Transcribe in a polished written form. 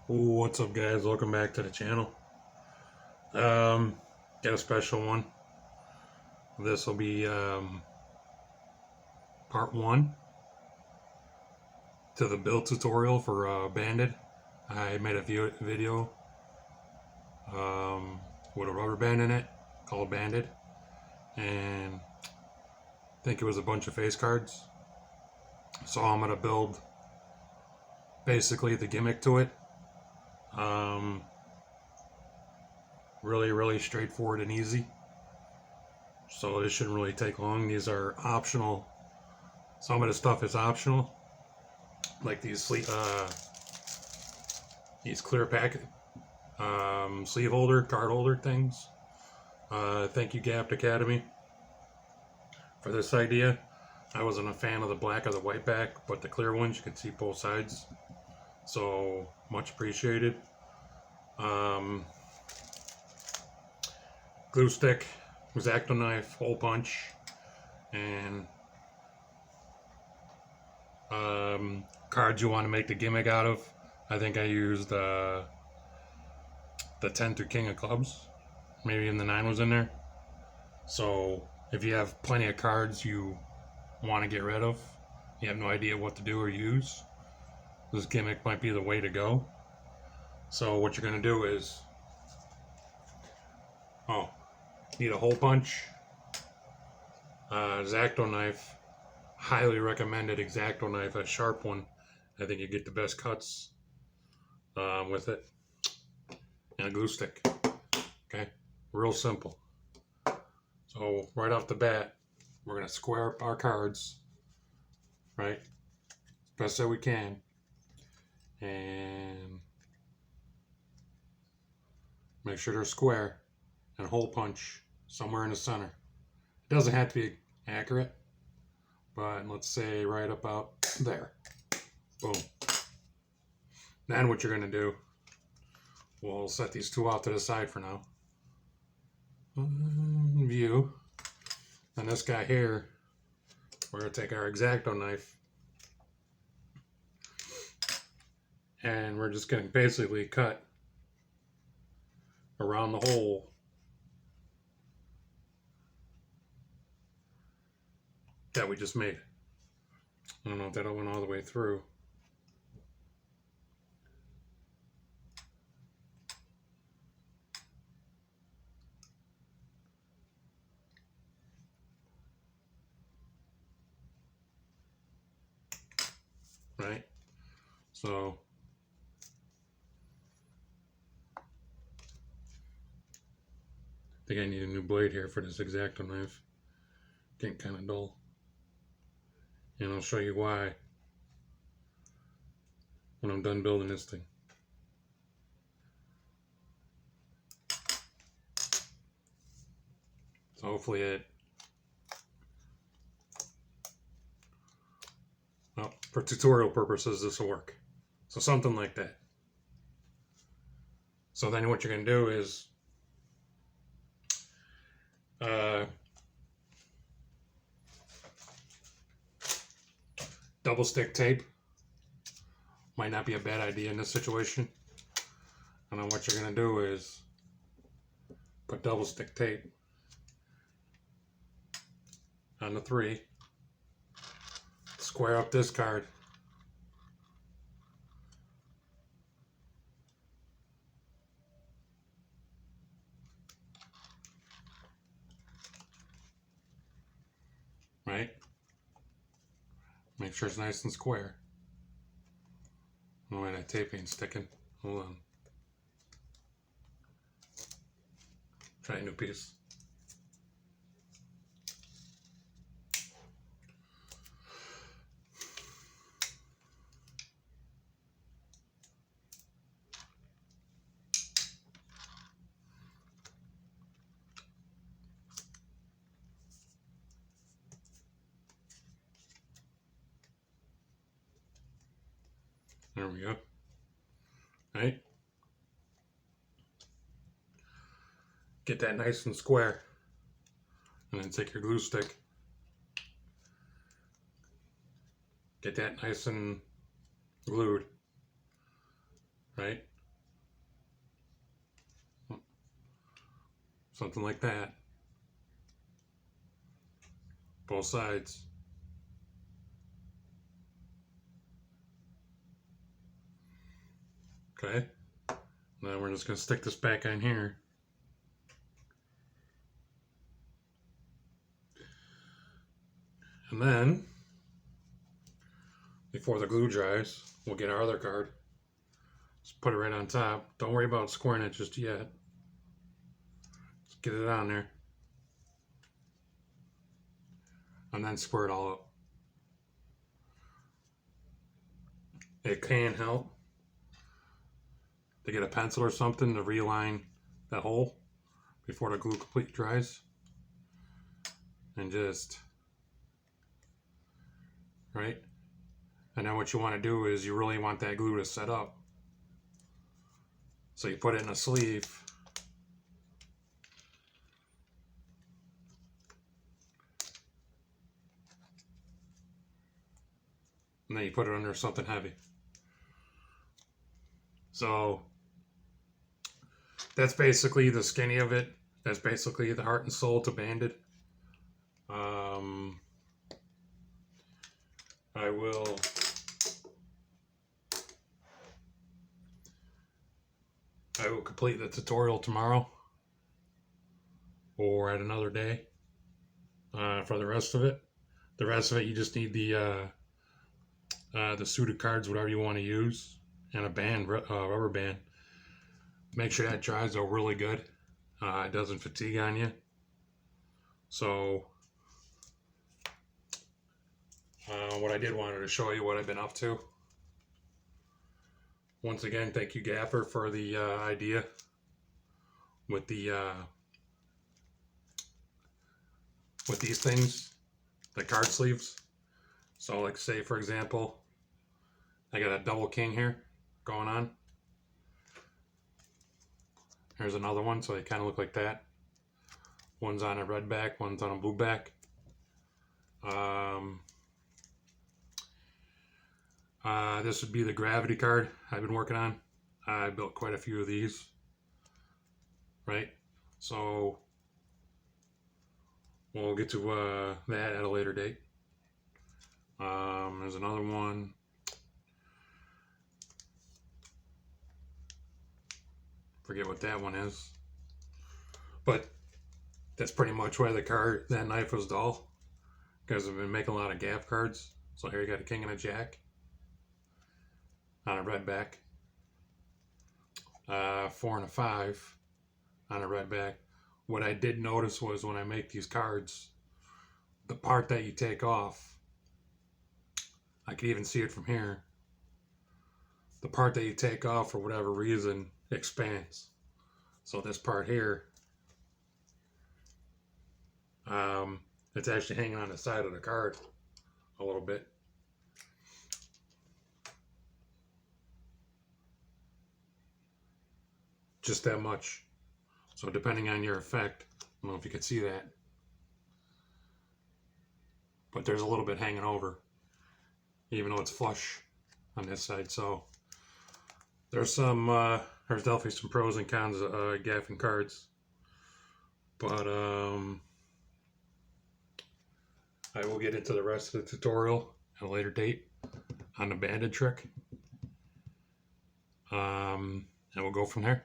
What's up, guys? Welcome back to the channel. Got a special one. This will be part one to the build tutorial for Banded. I made a video with a rubber band in it called Banded, and I think it was a bunch of face cards. So I'm gonna build basically the gimmick to it. Really straightforward and easy. So this shouldn't really take long. These are optional. Some of the stuff is optional, like these clear packet sleeve holder, card holder things. Thank you, GAFFED Academy, for this idea. I wasn't a fan of the black or the white back, but the clear ones you can see both sides. So much appreciated. Glue stick, X-Acto knife, hole punch, and cards you want to make the gimmick out of. I think I used the 10 through King of Clubs. Maybe even the 9 was in there. So if you have plenty of cards you want to get rid of, you have no idea what to do or use, this gimmick might be the way to go. So what you're going to do is, need a hole punch, X-Acto knife, highly recommended X-Acto knife, a sharp one. I think you get the best cuts with it, and a glue stick. Okay, real simple. So right off the bat, we're gonna square up our cards, right, best that we can, and make sure they're square, and hole punch somewhere in the center. It doesn't have to be accurate, but let's say right about there. Boom. Then what you're gonna do, we'll set these two off to the side for now. View. And this guy here, we're gonna take our X-Acto knife, and we're just gonna basically cut around the hole that we just made. I don't know if that went all the way through. Right? So I think I need a new blade here for this X-Acto knife. Getting kind of dull. And I'll show you why when I'm done building this thing. So hopefully well, for tutorial purposes, this will work. So something like that. So then what you're going to do is double stick tape. Might not be a bad idea in this situation. And then what you're going to do is put double stick tape on the 3. Square up this card. Right? Make sure it's nice and square. Oh, wait, that tape ain't sticking. Hold on. Try a new piece. There we go. Right? Get that nice and square. And then take your glue stick. Get that nice and glued. Right? Something like that. Both sides. Okay. Now we're just going to stick this back on here. And then, before the glue dries, we'll get our other card. Just put it right on top. Don't worry about squaring it just yet. Just get it on there. And then square it all up. It can help to get a pencil or something to realign that hole before the glue completely dries. And just, right? And then what you want to do is you really want that glue to set up. So you put it in a sleeve. And then you put it under something heavy. So that's basically the skinny of it. That's basically the heart and soul to Banded. I will complete the tutorial tomorrow or at another day for the rest of it. The rest of it, you just need the suited cards, whatever you want to use, and a band, rubber band. Make sure that dries out really good. It doesn't fatigue on you. So what I did wanted to show you what I've been up to. Once again, thank you, Gaffer, for the idea with the with these things, the card sleeves. So, like, say for example, I got a double king here going on. Here's another one, so they kind of look like that. One's on a red back, one's on a blue back. This would be the gravity card I've been working on. I built quite a few of these, right? So we'll get to that at a later date. There's another one. Forget what that one is. But that's pretty much why that knife was dull. Because I've been making a lot of gaff cards. So here you got a king and a jack on a red back. 4 and a 5 on a red back. What I did notice was when I make these cards, the part that you take off, I could even see it from here. The part that you take off for whatever reason expands. So this part here, it's actually hanging on the side of the card a little bit. Just that much. So depending on your effect, I don't know if you can see that, but there's a little bit hanging over, even though it's flush on this side. So there's definitely some pros and cons of gaffing cards, but I will get into the rest of the tutorial at a later date on the banded trick, and we'll go from there.